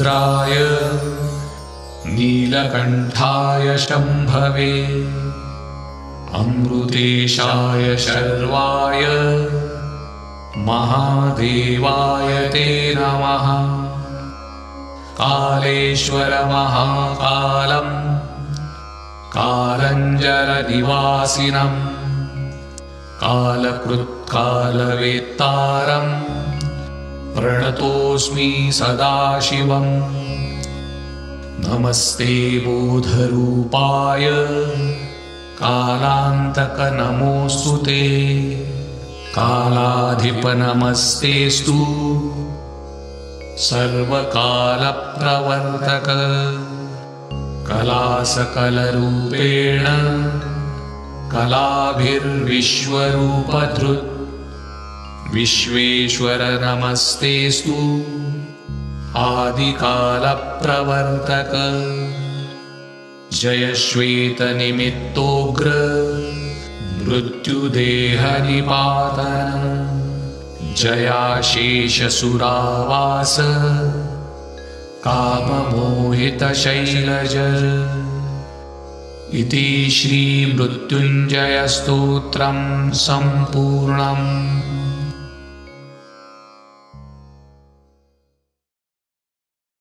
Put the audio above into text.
रुद्राय नीलकण्ठाय शम्भवे अमृतेशाय शर्वाय महादेवाय ते नमः। कालेश्वर महाकालं कालञ्जरनिवासिनं कालकृत्कालवेत्तारं प्रणतोऽस्मि सदाशिवम्। नमस्ते बोधरूपाय कालान्तक नमोऽस्तु ते। कालाधिप नमस्तेस्तु सर्वकालप्रवर्तक। कलासकलरूपेण कलाभिर्विश्वरूपधृत् विश्वेश्वर नमस्तेस्तु आदिकालप्रवर्तक। जय श्वेतनिमित्तोग्र मृत्युदेहनिपातन जयाशेषसुरावास काममोहितशैलज। इति श्रीमृत्युञ्जयस्तोत्रं सम्पूर्णम्।